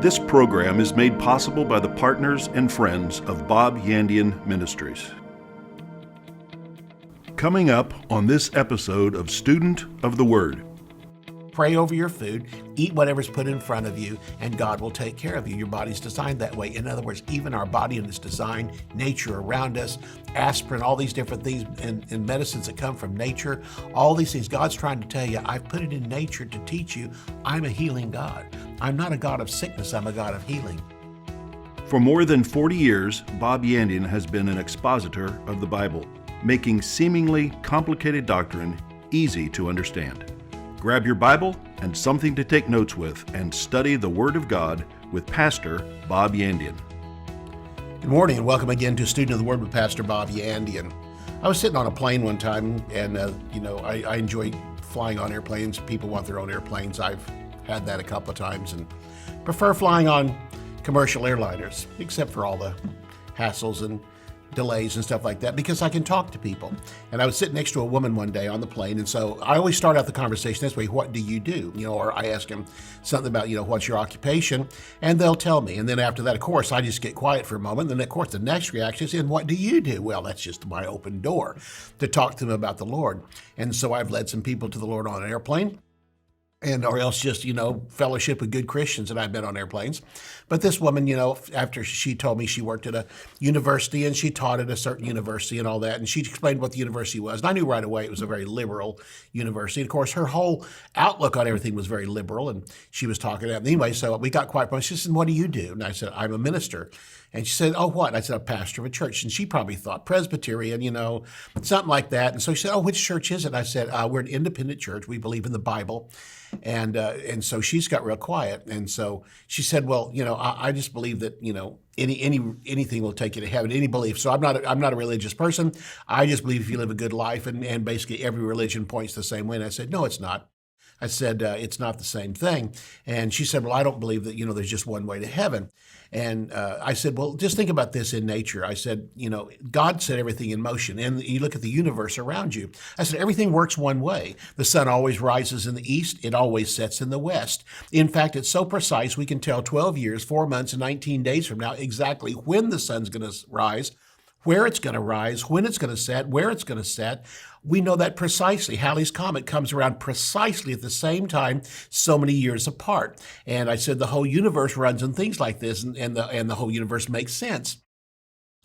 This program is made possible by the partners and friends of Bob Yandian Ministries. Coming up on this episode of Student of the Word. Pray over your food, eat whatever's put in front of you, and God will take care of you. Your body's designed that way. In other words, even our body and its design, nature around us, aspirin, all these different things, and medicines that come from nature, all these things, God's trying to tell you, I've put it in nature to teach you, I'm a healing God. I'm not a God of sickness, I'm a God of healing. For more than 40 years, Bob Yandian has been an expositor of the Bible, making seemingly complicated doctrine easy to understand. Grab your Bible and something to take notes with and study the Word of God with Pastor Bob Yandian. Good morning and welcome again to Student of the Word with Pastor Bob Yandian. I was sitting on a plane one time and, I enjoy flying on airplanes. People want their own airplanes. I've had that a couple of times and prefer flying on commercial airliners, except for all the hassles and delays and stuff like that, because I can talk to people. And I was sitting next to a woman one day on the plane, and so I always start out the conversation this way: what do you do? Or I ask them something about, what's your occupation? And they'll tell me. And then after that, of course, I just get quiet for a moment. And then, of course, the next reaction is, and what do you do? Well, that's just my open door to talk to them about the Lord. And so I've led some people to the Lord on an airplane, or else just, fellowship with good Christians that I've been on airplanes. But this woman, after she told me she worked at a university and she taught at a certain university and all that, and she explained what the university was. And I knew right away it was a very liberal university. Of course, her whole outlook on everything was very liberal, and she was talking about it. Anyway, so we got quite. She said, what do you do? And I said, I'm a minister. And she said, oh, what? And I said, I'm a pastor of a church. And she probably thought Presbyterian, something like that. And so she said, oh, which church is it? And I said, we're an independent church. We believe in the Bible. And so she's got real quiet. And so she said, well, I just believe that, anything will take you to heaven, any belief. So I'm not a religious person. I just believe if you live a good life, and basically every religion points the same way. And I said, no, it's not. I said, it's not the same thing. And she said, well, I don't believe that, there's just one way to heaven. And I said, well, just think about this in nature. I said, God set everything in motion. And you look at the universe around you. I said, everything works one way. The sun always rises in the east. It always sets in the west. In fact, it's so precise, we can tell 12 years, 4 months, and 19 days from now exactly when the sun's going to rise, where it's going to rise, when it's going to set, where it's going to set. We know that precisely. Halley's Comet comes around precisely at the same time, so many years apart. And I said the whole universe runs on things like this, and the whole universe makes sense.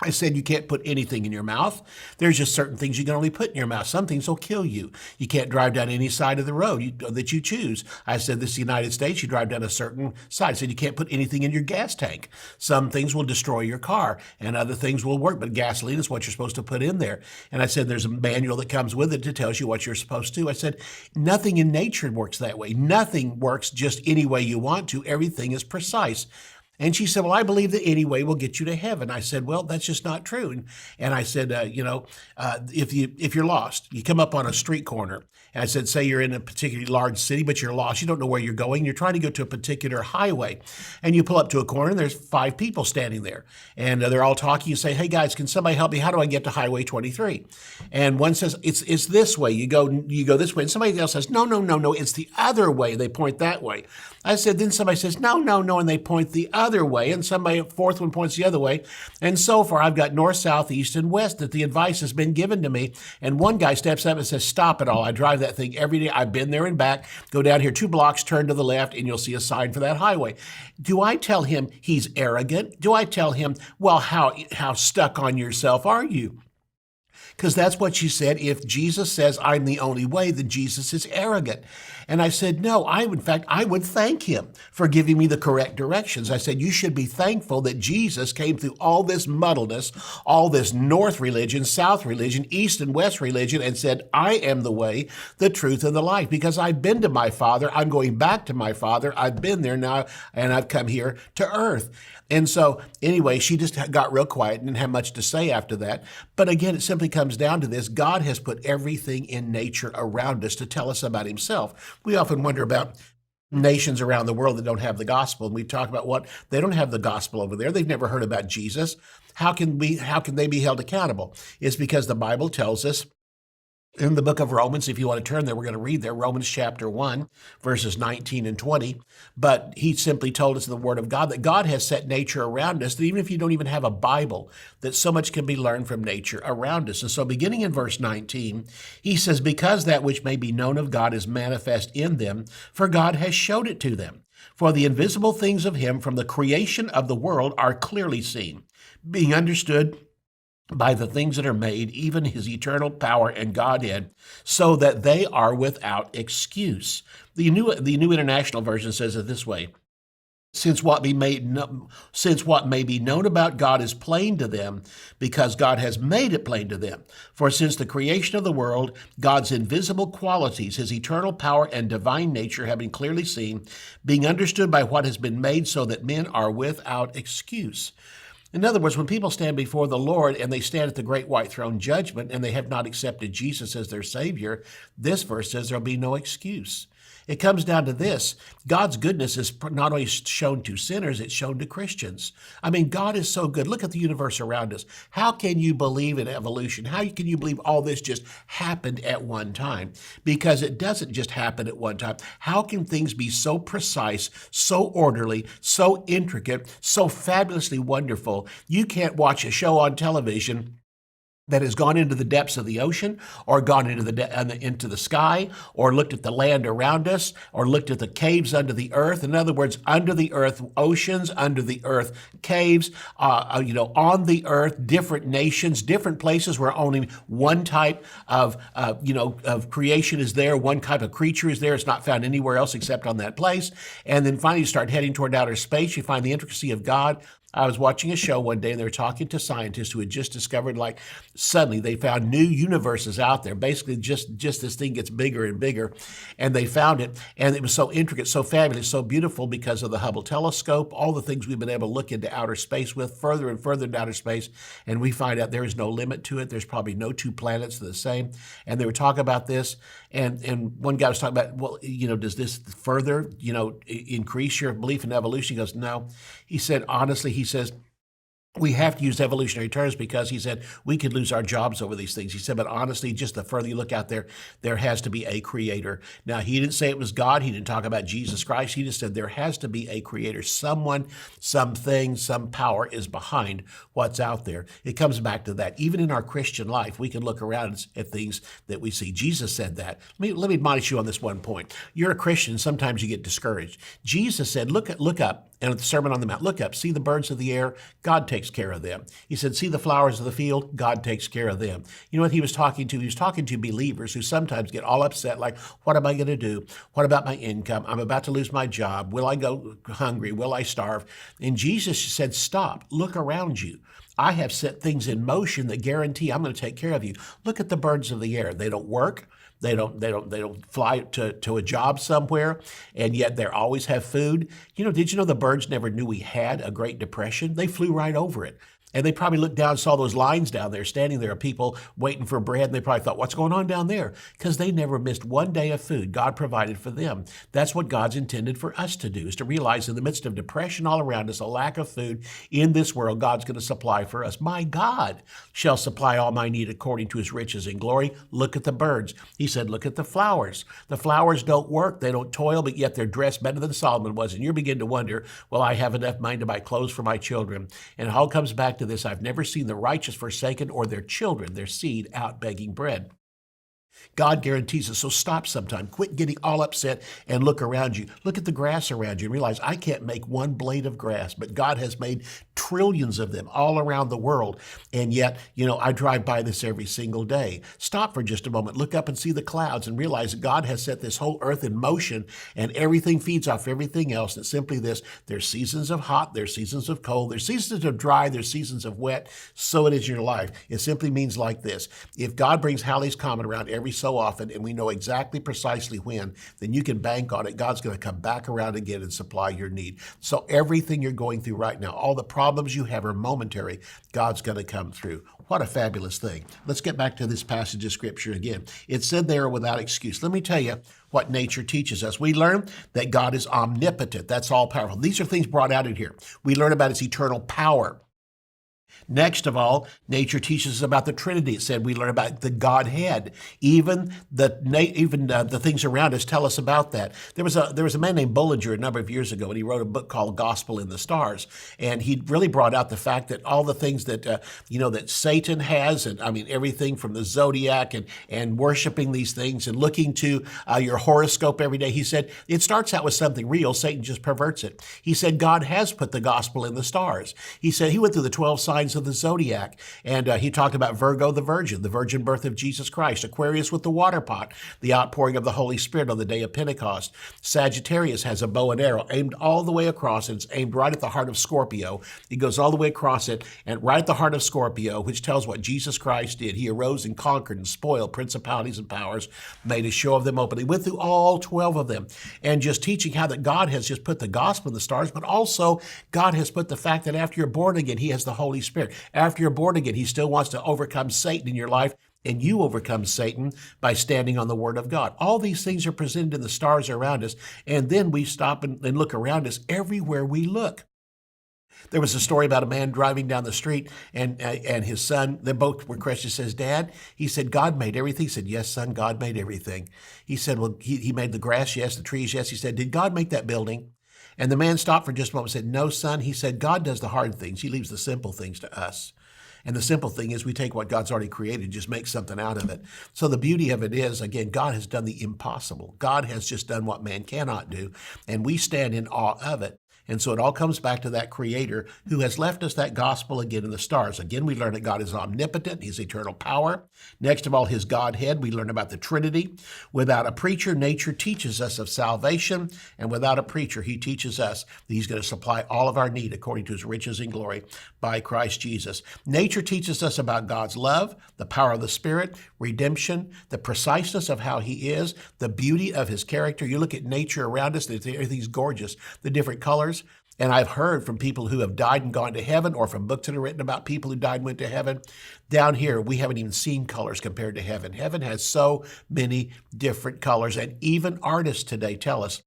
I said, you can't put anything in your mouth. There's just certain things you can only put in your mouth. Some things will kill you. You can't drive down any side of the road that you choose. I said, this is the United States. You drive down a certain side. I said, you can't put anything in your gas tank. Some things will destroy your car and other things will work, but gasoline is what you're supposed to put in there. And I said, there's a manual that comes with it that tells you what you're supposed to. I said, nothing in nature works that way. Nothing works just any way you want to. Everything is precise. And she said, well, I believe that any way will get you to heaven. I said, well, that's just not true. And I said, if you're lost, you come up on a street corner. And I said, say you're in a particularly large city, but you're lost. You don't know where you're going. You're trying to go to a particular highway. And you pull up to a corner, and there's 5 people standing there. And they're all talking. You say, hey, guys, can somebody help me? How do I get to Highway 23? And one says, it's this way. You go this way. And somebody else says, no, it's the other way. They point that way. I said, then somebody says, no, and they point the other way. And somebody, fourth one points the other way. And so far, I've got north, south, east, and west that the advice has been given to me. And one guy steps up and says, stop it all. I drive that thing every day. I've been there and back. Go down here 2 blocks, turn to the left, and you'll see a sign for that highway. Do I tell him he's arrogant? Do I tell him, well, how stuck on yourself are you? Because that's what she said. If Jesus says I'm the only way, then Jesus is arrogant. And I said, no, I would thank him for giving me the correct directions. I said, you should be thankful that Jesus came through all this muddleness, all this north religion, south religion, east and west religion, and said, I am the way, the truth, and the life. Because I've been to my Father. I'm going back to my Father. I've been there now, and I've come here to earth. And so anyway, she just got real quiet and didn't have much to say after that. But again, it simply comes down to this. God has put everything in nature around us to tell us about himself. We often wonder about nations around the world that don't have the gospel. And we talk about what they don't have the gospel over there. They've never heard about Jesus. How can they be held accountable? It's because the Bible tells us In the book of Romans, if you want to turn there, we're going to read there, Romans chapter 1, verses 19 and 20. But he simply told us in the Word of God that God has set nature around us, that even if you don't even have a Bible, that so much can be learned from nature around us. And so beginning in verse 19, he says, because that which may be known of God is manifest in them, for God has showed it to them. For the invisible things of him from the creation of the world are clearly seen, being understood by the things that are made, even his eternal power and Godhead, so that they are without excuse. The New International Version says it this way: since what may be known about God is plain to them, because God has made it plain to them. For since the creation of the world, God's invisible qualities, his eternal power and divine nature have been clearly seen, being understood by what has been made, so that men are without excuse. In other words, when people stand before the Lord and they stand at the great white throne judgment and they have not accepted Jesus as their Savior, this verse says there'll be no excuse. It comes down to this: God's goodness is not only shown to sinners, it's shown to Christians. I mean, God is so good. Look at the universe around us. How can you believe in evolution? How can you believe all this just happened at one time? Because it doesn't just happen at one time. How can things be so precise, so orderly, so intricate, so fabulously wonderful? You can't watch a show on television that has gone into the depths of the ocean, or gone into the sky, or looked at the land around us, or looked at the caves under the earth. In other words, under the earth oceans, under the earth caves, on the earth, different nations, different places where only one type of creation is there, one type of creature is there. It's not found anywhere else except on that place. And then finally you start heading toward outer space. You find the intricacy of God. I was watching a show one day and they were talking to scientists who had just discovered, like, suddenly they found new universes out there. Basically, just this thing gets bigger and bigger. And they found it, and it was so intricate, so fabulous, so beautiful because of the Hubble telescope, all the things we've been able to look into outer space with, further and further into outer space. And we find out there is no limit to it. There's probably no two planets that are the same. And they were talking about this. And one guy was talking about, well, does this further, increase your belief in evolution? He goes, no. He said, honestly, he says, we have to use evolutionary terms because, he said, we could lose our jobs over these things. He said, but honestly, just the further you look out there, there has to be a creator. Now, he didn't say it was God. He didn't talk about Jesus Christ. He just said there has to be a creator. Someone, something, some power is behind what's out there. It comes back to that. Even in our Christian life, we can look around at things that we see. Jesus said that. Let me admonish you on this one point. You're a Christian. Sometimes you get discouraged. Jesus said, look up. And at the Sermon on the Mount, look up, see the birds of the air, God takes care of them. He said, see the flowers of the field, God takes care of them. You know what he was talking to? He was talking to believers who sometimes get all upset, like, what am I going to do? What about my income? I'm about to lose my job. Will I go hungry? Will I starve? And Jesus said, stop, look around you. I have set things in motion that guarantee I'm going to take care of you. Look at the birds of the air. They don't work. They don't fly to a job somewhere, and yet they always have food. Did you know the birds never knew we had a Great Depression? They flew right over it. And they probably looked down and saw those lines down there, standing there, of people waiting for bread, and they probably thought, what's going on down there? Because they never missed one day of food. God provided for them. That's what God's intended for us to do, is to realize in the midst of depression all around us, a lack of food in this world, God's going to supply for us. My God shall supply all my need according to his riches in glory. Look at the birds. He said, look at the flowers. The flowers don't work. They don't toil, but yet they're dressed better than Solomon was. And you begin to wonder, will I have enough money to buy clothes for my children? And it all comes back to this: I've never seen the righteous forsaken or their children, their seed, out begging bread. God guarantees it. So stop sometime. Quit getting all upset and look around you. Look at the grass around you and realize I can't make one blade of grass, but God has made trillions of them all around the world. And yet, I drive by this every single day. Stop for just a moment. Look up and see the clouds and realize that God has set this whole earth in motion, and everything feeds off everything else. It's simply this: there's seasons of hot, there's seasons of cold, there's seasons of dry, there's seasons of wet. So it is in your life. It simply means like this: if God brings Halley's Comet around every so often, and we know exactly precisely when, then you can bank on it. God's going to come back around again and supply your need. So everything you're going through right now, all the problems you have are momentary. God's going to come through. What a fabulous thing. Let's get back to this passage of Scripture again. It said they are without excuse. Let me tell you what nature teaches us. We learn that God is omnipotent. That's all powerful. These are things brought out in here. We learn about his eternal power. Next of all, nature teaches us about the Trinity. It said we learn about the Godhead. Even the things around us tell us about that. There was a man named Bullinger a number of years ago, and he wrote a book called Gospel in the Stars. And he really brought out the fact that all the things that that Satan has, and I mean everything from the zodiac and worshiping these things and looking to your horoscope every day. He said it starts out with something real. Satan just perverts it. He said God has put the gospel in the stars. He said he went through the 12 signs of the zodiac, and he talked about Virgo, the virgin birth of Jesus Christ, Aquarius with the water pot, the outpouring of the Holy Spirit on the day of Pentecost. Sagittarius has a bow and arrow aimed all the way across, and it's aimed right at the heart of Scorpio. It goes all the way across it, and right at the heart of Scorpio, which tells what Jesus Christ did. He arose and conquered and spoiled principalities and powers, made a show of them openly. Went through all 12 of them, and just teaching how that God has just put the gospel in the stars, but also God has put the fact that after you're born again, he has the Holy Spirit. After you're born again, he still wants to overcome Satan in your life, and you overcome Satan by standing on the Word of God. All these things are presented in the stars around us, and then we stop and look around us everywhere we look. There was a story about a man driving down the street, and his son, they both were Christians. Says, Dad, he said, God made everything. He said, yes, son, God made everything. He said, well, he made the grass, yes, the trees, yes. He said, did God make that building? And the man stopped for just a moment and said, no, son. He said, God does the hard things. He leaves the simple things to us. And the simple thing is we take what God's already created and just make something out of it. So the beauty of it is, again, God has done the impossible. God has just done what man cannot do, and we stand in awe of it. And so it all comes back to that Creator who has left us that gospel again in the stars. Again, we learn that God is omnipotent, his eternal power. Next of all, his Godhead. We learn about the Trinity. Without a preacher, nature teaches us of salvation. And without a preacher, he teaches us that he's going to supply all of our need according to his riches and glory by Christ Jesus. Nature teaches us about God's love, the power of the Spirit, redemption, the preciseness of how he is, the beauty of his character. You look at nature around us, everything's gorgeous, the different colors. And I've heard from people who have died and gone to heaven, or from books that are written about people who died and went to heaven. Down here, we haven't even seen colors compared to heaven. Heaven has so many different colors, and even artists today tell us,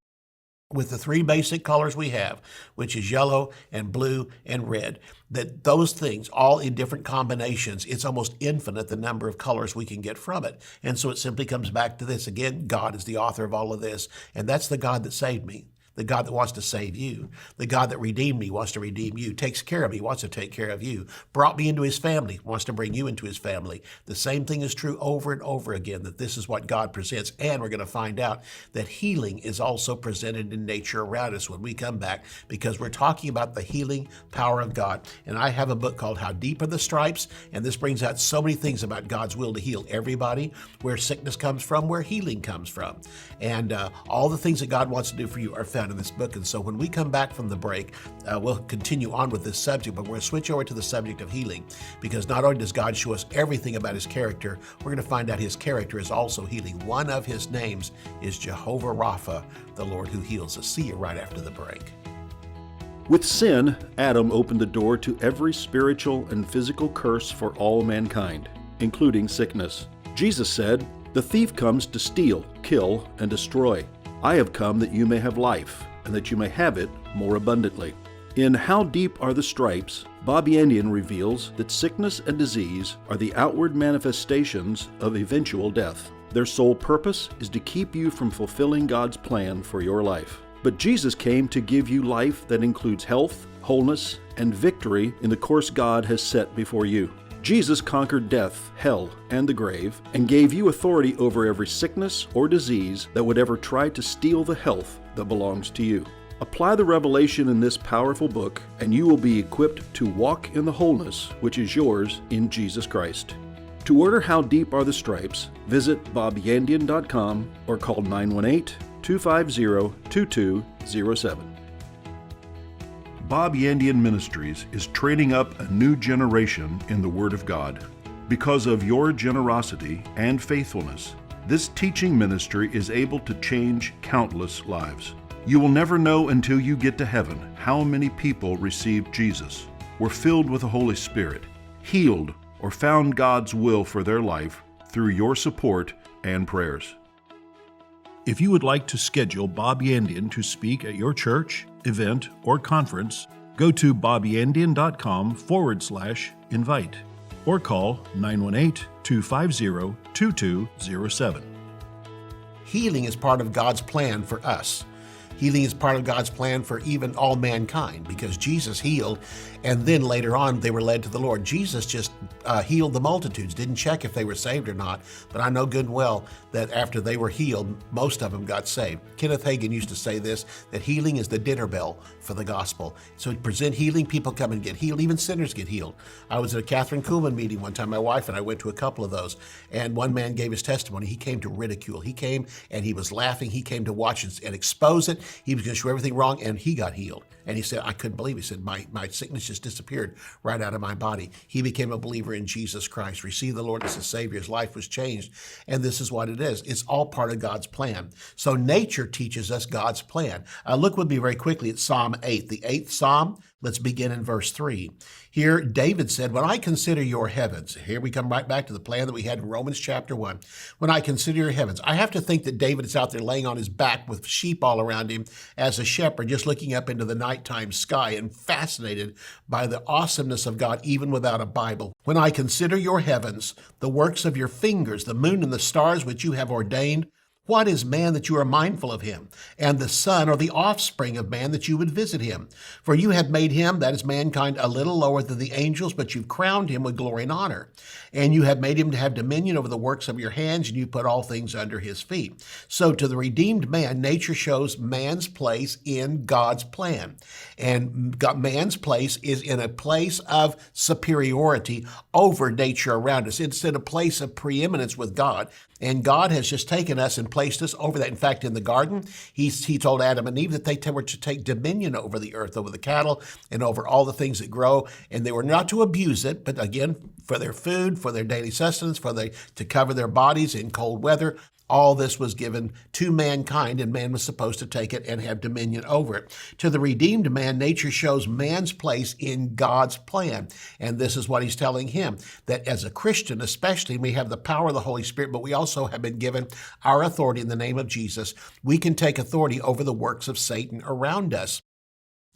with the three basic colors we have, which is yellow and blue and red, that those things, all in different combinations, it's almost infinite the number of colors we can get from it. And so it simply comes back to this. Again, God is the author of all of this, and that's the God that saved me. The God that wants to save you. The God that redeemed me wants to redeem you. Takes care of me, wants to take care of you. Brought me into his family, wants to bring you into his family. The same thing is true over and over again, that this is what God presents. And we're going to find out that healing is also presented in nature around us when we come back, because we're talking about the healing power of God. And I have a book called How Deep Are the Stripes? And this brings out so many things about God's will to heal everybody, where sickness comes from, where healing comes from. And all the things that God wants to do for you are found in this book. And so when we come back from the break, we'll continue on with this subject, but we're going to switch over to the subject of healing, because not only does God show us everything about his character, we're going to find out his character is also healing. One of his names is Jehovah Rapha, the Lord who heals us. See you right after the break. With sin, Adam opened the door to every spiritual and physical curse for all mankind, including sickness. Jesus said, "The thief comes to steal, kill, and destroy. I have come that you may have life, and that you may have it more abundantly." In How Deep Are the Stripes, Bob Yandian reveals that sickness and disease are the outward manifestations of eventual death. Their sole purpose is to keep you from fulfilling God's plan for your life. But Jesus came to give you life that includes health, wholeness, and victory in the course God has set before you. Jesus conquered death, hell, and the grave, and gave you authority over every sickness or disease that would ever try to steal the health that belongs to you. Apply the revelation in this powerful book, and you will be equipped to walk in the wholeness which is yours in Jesus Christ. To order How Deep Are the Stripes, visit bobyandian.com or call 918-250-2207. Bob Yandian Ministries is training up a new generation in the Word of God. Because of your generosity and faithfulness, this teaching ministry is able to change countless lives. You will never know until you get to heaven how many people received Jesus, were filled with the Holy Spirit, healed, or found God's will for their life through your support and prayers. If you would like to schedule Bob Yandian to speak at your church, event, or conference, Go to bobyandian.com/invite or call 918-250-2207. Healing is part of God's plan for us. Healing is part of God's plan for even all mankind, because Jesus healed, and then later on they were led to the Lord. Jesus just healed the multitudes, didn't check if they were saved or not, but I know good and well that after they were healed, most of them got saved. Kenneth Hagin used to say this, that healing is the dinner bell for the gospel. So to present healing, people come and get healed, even sinners get healed. I was at a Catherine Kuhlman meeting one time, my wife and I went to a couple of those, and one man gave his testimony. He came to ridicule. He came and he was laughing. He came to watch and expose it. He was going to show everything wrong, and he got healed. And he said, I couldn't believe it. He said, my sickness just disappeared right out of my body. He became a believer in Jesus Christ, received the Lord as his Savior. His life was changed. And this is what it is. It's all part of God's plan. So nature teaches us God's plan. Look with me very quickly at Psalm 8, the 8th Psalm. Let's begin in verse 3. Here, David said, when I consider your heavens, here we come right back to the plan that we had in Romans chapter 1. When I consider your heavens, I have to think that David is out there laying on his back with sheep all around him as a shepherd, just looking up into the nighttime sky and fascinated by the awesomeness of God, even without a Bible. When I consider your heavens, the works of your fingers, the moon and the stars which you have ordained, what is man that you are mindful of him, and the son or the offspring of man that you would visit him? For you have made him, that is mankind, a little lower than the angels, but you've crowned him with glory and honor. And you have made him to have dominion over the works of your hands, and you put all things under his feet. So to the redeemed man, nature shows man's place in God's plan. And man's place is in a place of superiority over nature around us. It's in a place of preeminence with God. And God has just taken us and placed us over that. In fact, in the garden, he told Adam and Eve that they were to take dominion over the earth, over the cattle, and over all the things that grow. And they were not to abuse it, but again, for their food, for their daily sustenance, to cover their bodies in cold weather. All this was given to mankind, and man was supposed to take it and have dominion over it. To the redeemed man, nature shows man's place in God's plan. And this is what he's telling him, that as a Christian especially, we have the power of the Holy Spirit, but we also have been given our authority in the name of Jesus. We can take authority over the works of Satan around us.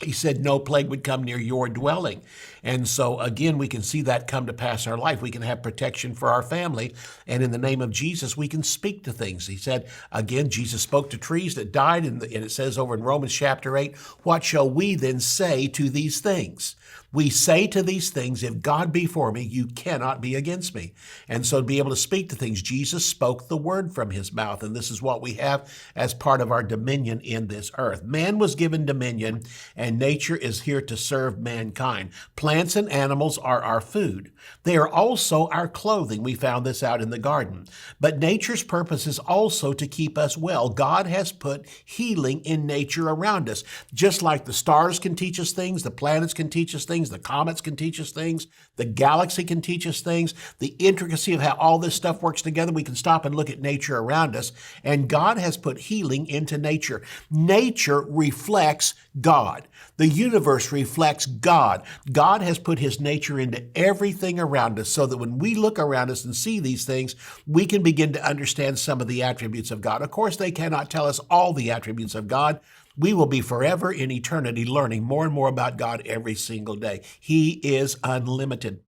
He said no plague would come near your dwelling. And so, again, we can see that come to pass in our life. We can have protection for our family. And in the name of Jesus, we can speak to things. He said, again, Jesus spoke to trees that died. And it says over in Romans chapter 8, what shall we then say to these things? We say to these things, if God be for me, you cannot be against me. And so to be able to speak to things, Jesus spoke the word from his mouth. And this is what we have as part of our dominion in this earth. Man was given dominion, and nature is here to serve mankind. Plants and animals are our food. They are also our clothing. We found this out in the garden. But nature's purpose is also to keep us well. God has put healing in nature around us. Just like the stars can teach us things, the planets can teach us things, the comets can teach us things, the galaxy can teach us things, the intricacy of how all this stuff works together, we can stop and look at nature around us. And God has put healing into nature. Nature reflects God. The universe reflects God. God has put his nature into everything around us so that when we look around us and see these things, we can begin to understand some of the attributes of God. Of course, they cannot tell us all the attributes of God. We will be forever in eternity learning more and more about God every single day. He is unlimited.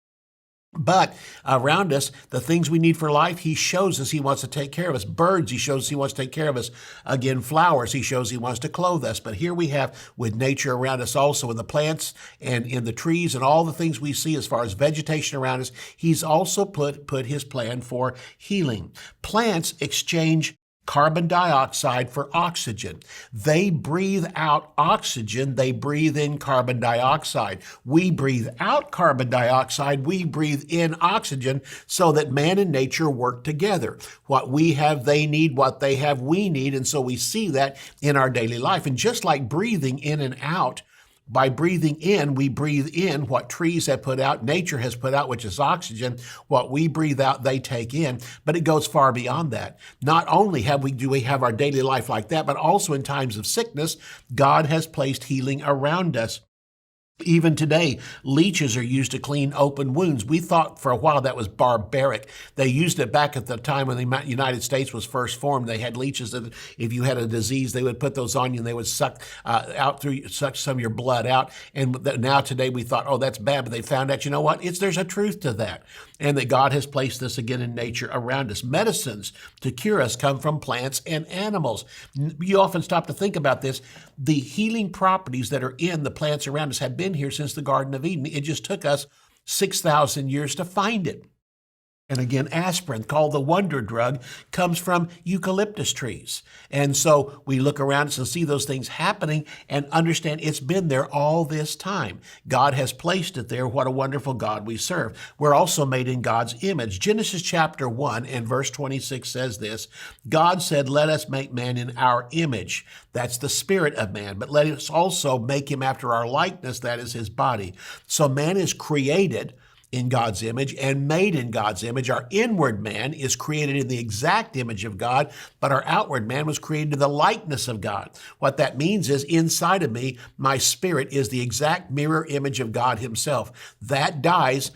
But around us, the things we need for life, he shows us he wants to take care of us. Birds, he shows he wants to take care of us. Again, flowers, he shows he wants to clothe us. But here we have with nature around us also, in the plants and in the trees and all the things we see as far as vegetation around us, he's also put his plan for healing. Plants exchange carbon dioxide for oxygen. They breathe out oxygen. They breathe in carbon dioxide. We breathe out carbon dioxide. We breathe in oxygen so that man and nature work together. What we have, they need. What they have, we need. And so we see that in our daily life. And just like breathing in and out, by breathing in, we breathe in what trees have put out, nature has put out, which is oxygen. What we breathe out, they take in. But it goes far beyond that. Not only do we have our daily life like that, but also in times of sickness, God has placed healing around us. Even today, leeches are used to clean open wounds. We thought for a while that was barbaric. They used it back at the time when the United States was first formed. They had leeches that if you had a disease, they would put those on you and they would suck some of your blood out. And now today we thought, oh, that's bad. But they found out, you know what? There's a truth to that. And that God has placed this again in nature around us. Medicines to cure us come from plants and animals. You often stop to think about this. The healing properties that are in the plants around us have been here since the Garden of Eden. It just took us 6,000 years to find it. And again, aspirin, called the wonder drug, comes from eucalyptus trees. And so we look around us and see those things happening and understand it's been there all this time. God has placed it there. What a wonderful God we serve. We're also made in God's image. Genesis chapter 1 and verse 26 says this, God said, let us make man in our image. That's the spirit of man. But let us also make him after our likeness. That is his body. So man is created in God's image and made in God's image. Our inward man is created in the exact image of God, but our outward man was created in the likeness of God. What that means is inside of me, my spirit is the exact mirror image of God himself. That dies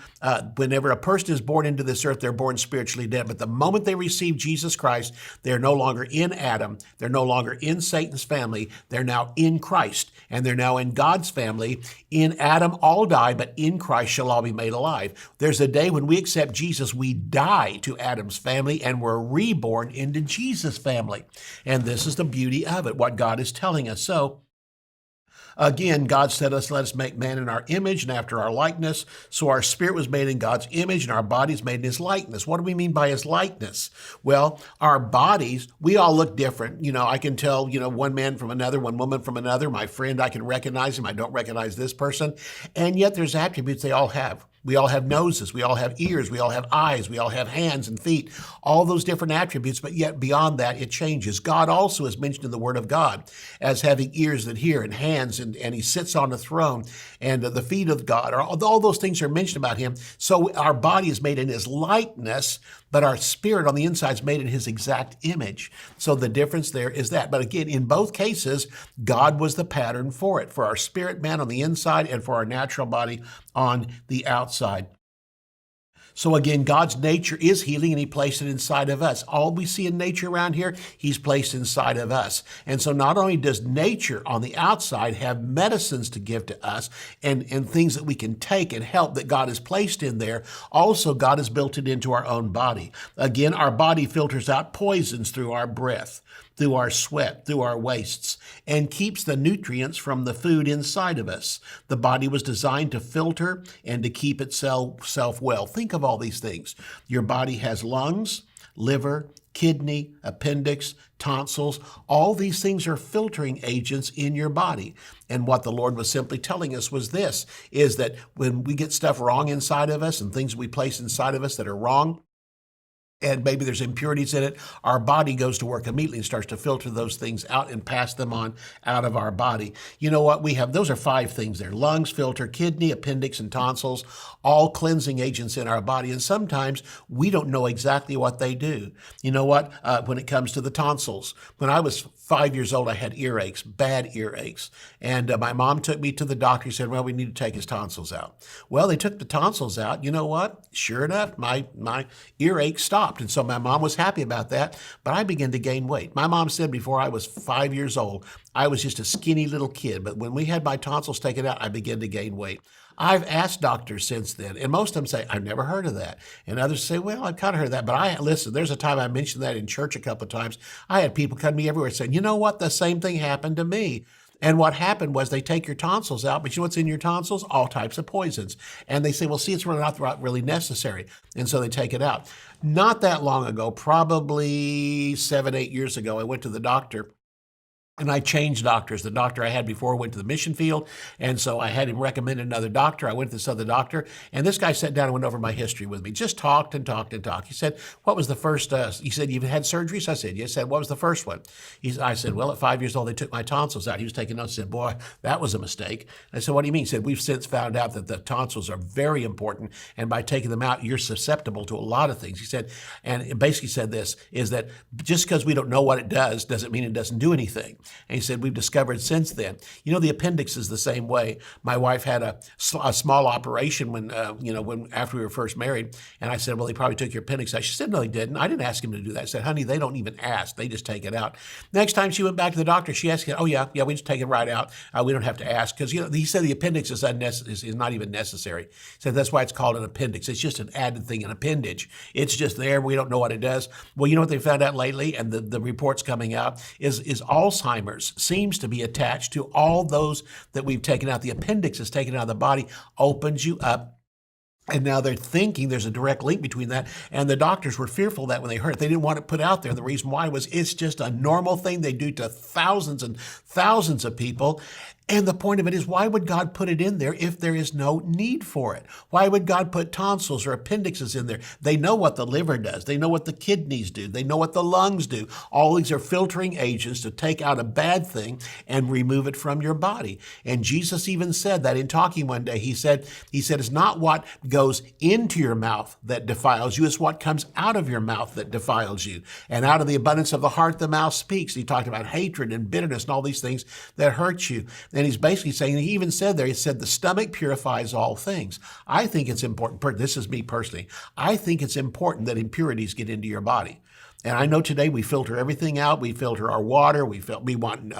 whenever a person is born into this earth, they're born spiritually dead. But the moment they receive Jesus Christ, they're no longer in Adam. They're no longer in Satan's family. They're now in Christ, and they're now in God's family. In Adam, all die, but in Christ shall all be made alive. There's a day when we accept Jesus, we die to Adam's family and we're reborn into Jesus' family. And this is the beauty of it, what God is telling us. So, again, God said, let us make man in our image and after our likeness. So our spirit was made in God's image and our bodies made in his likeness. What do we mean by his likeness? Well, our bodies, we all look different. I can tell, one man from another, one woman from another. My friend, I can recognize him. I don't recognize this person. And yet there's attributes they all have. We all have noses, we all have ears, we all have eyes, we all have hands and feet, all those different attributes, but yet beyond that, it changes. God also is mentioned in the Word of God as having ears that hear and hands, and he sits on the throne, and the feet of God, all those things are mentioned about him. So our body is made in his likeness, but our spirit on the inside is made in his exact image. So the difference there is that. But again, in both cases, God was the pattern for it, for our spirit man on the inside and for our natural body on the outside. So again, God's nature is healing, and he placed it inside of us. All we see in nature around here, he's placed inside of us. And so not only does nature on the outside have medicines to give to us and things that we can take and help that God has placed in there, also God has built it into our own body. Again, our body filters out poisons through our breath, through our sweat, through our wastes, and keeps the nutrients from the food inside of us. The body was designed to filter and to keep itself well. Think of all these things. Your body has lungs, liver, kidney, appendix, tonsils. All these things are filtering agents in your body. And what the Lord was simply telling us was this, is that when we get stuff wrong inside of us and things we place inside of us that are wrong, and maybe there's impurities in it, our body goes to work immediately and starts to filter those things out and pass them on out of our body. You know what? We have, those are 5 things there: lungs, filter, kidney, appendix, and tonsils, all cleansing agents in our body. And sometimes we don't know exactly what they do. You know what? When it comes to the tonsils, when I was 5 years old, I had earaches, bad earaches. And my mom took me to the doctor. He said, well, we need to take his tonsils out. Well, they took the tonsils out. You know what? Sure enough, my earache stopped. And so my mom was happy about that, but I began to gain weight. My mom said before I was 5 years old, I was just a skinny little kid. But when we had my tonsils taken out, I began to gain weight. I've asked doctors since then, and most of them say, I've never heard of that. And others say, well, I've kind of heard of that. But listen, there's a time I mentioned that in church a couple of times. I had people come to me everywhere saying, you know what? The same thing happened to me. And what happened was they take your tonsils out, but you know what's in your tonsils? All types of poisons. And they say, well, see, it's really not really necessary. And so they take it out. Not that long ago, probably 7, 8 years ago, I went to the doctor. And I changed doctors. The doctor I had before went to the mission field, and so I had him recommend another doctor. I went to this other doctor, and this guy sat down and went over my history with me, just talked and talked and talked. He said, what was the first, he said, you've had surgeries? I said, yes. He said, what was the first one? I said, well, at 5 years old, they took my tonsils out. He was taking notes. He said, boy, that was a mistake. I said, what do you mean? He said, we've since found out that the tonsils are very important, and by taking them out, you're susceptible to a lot of things. He said, and it basically said this, is that just because we don't know what it does, doesn't mean it doesn't do anything. And he said, we've discovered since then. You know, the appendix is the same way. My wife had a small operation when after we were first married. And I said, well, they probably took your appendix out. She said, no, they didn't. I didn't ask him to do that. I said, honey, they don't even ask. They just take it out. Next time she went back to the doctor, she asked him, oh, yeah, we just take it right out. We don't have to ask. Because, he said the appendix is not even necessary. He said that's why it's called an appendix. It's just an added thing, an appendage. It's just there. We don't know what it does. Well, you know what they found out lately, and the reports coming out, is Alzheimer's seems to be attached to all those that we've taken out. The appendix is taken out of the body, opens you up. And now they're thinking there's a direct link between that. And the doctors were fearful that when they heard it, they didn't want it put out there. The reason why was it's just a normal thing they do to thousands and thousands of people. And the point of it is, why would God put it in there if there is no need for it? Why would God put tonsils or appendixes in there? They know what the liver does. They know what the kidneys do. They know what the lungs do. All these are filtering agents to take out a bad thing and remove it from your body. And Jesus even said that in talking one day. He said, it's not what goes into your mouth that defiles you. It's what comes out of your mouth that defiles you. And out of the abundance of the heart, the mouth speaks. He talked about hatred and bitterness and all these things that hurt you. And he's basically saying, he even said there, he said, the stomach purifies all things. I think it's important, this is me personally, I think it's important that impurities get into your body. And I know today we filter everything out. We filter our water. We want,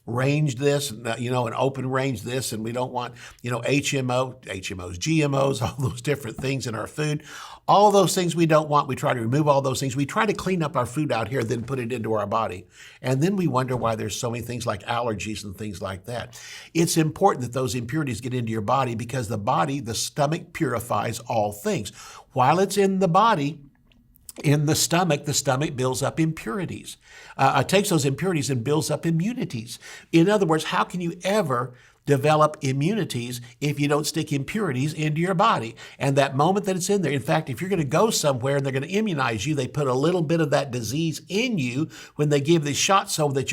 range this, and open range this, and we don't want, HMOs, GMOs, all those different things in our food. All those things we don't want. We try to remove all those things. We try to clean up our food out here, then put it into our body. And then we wonder why there's so many things like allergies and things like that. It's important that those impurities get into your body because the stomach purifies all things. While it's in the body, in the stomach builds up impurities. It takes those impurities and builds up immunities. In other words, how can you ever develop immunities if you don't stick impurities into your body? And that moment that it's in there, in fact, if you're going to go somewhere and they're going to immunize you, they put a little bit of that disease in you when they give the shot so that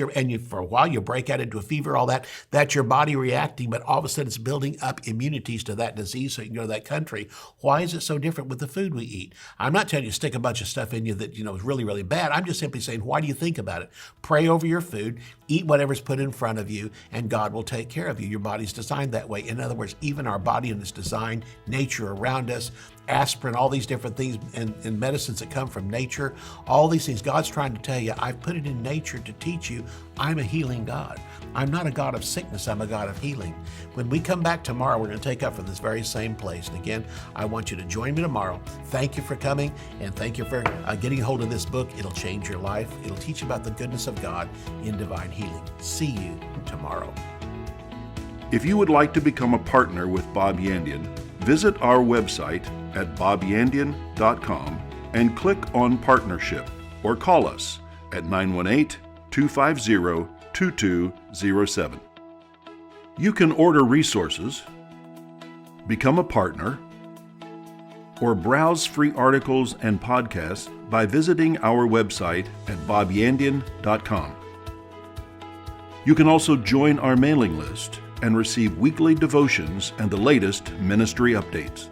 for a while you break out into a fever, all that, that's your body reacting, but all of a sudden it's building up immunities to that disease so you can go to that country. Why is it so different with the food we eat? I'm not telling you to stick a bunch of stuff in you that, is really, really bad. I'm just simply saying, why do you think about it? Pray over your food, eat whatever's put in front of you, and God will take care of you. Your body's designed that way. In other words, even our body in its design, nature around us, aspirin, all these different things and medicines that come from nature, all these things, God's trying to tell you, I've put it in nature to teach you I'm a healing God. I'm not a God of sickness, I'm a God of healing. When we come back tomorrow, we're going to take up from this very same place. And again, I want you to join me tomorrow. Thank you for coming, and thank you for getting a hold of this book. It'll change your life. It'll teach you about the goodness of God in divine healing. See you tomorrow. If you would like to become a partner with Bob Yandian, visit our website at bobyandian.com and click on Partnership, or call us at 918-250-2207. You can order resources, become a partner, or browse free articles and podcasts by visiting our website at bobyandian.com. You can also join our mailing list and receive weekly devotions and the latest ministry updates.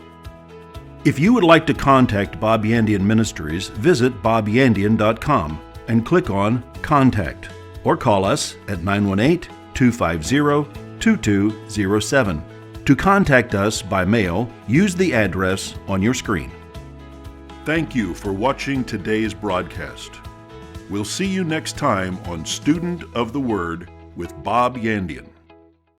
If you would like to contact Bob Yandian Ministries, visit bobyandian.com and click on Contact, or call us at 918-250-2207. To contact us by mail, use the address on your screen. Thank you for watching today's broadcast. We'll see you next time on Student of the Word with Bob Yandian.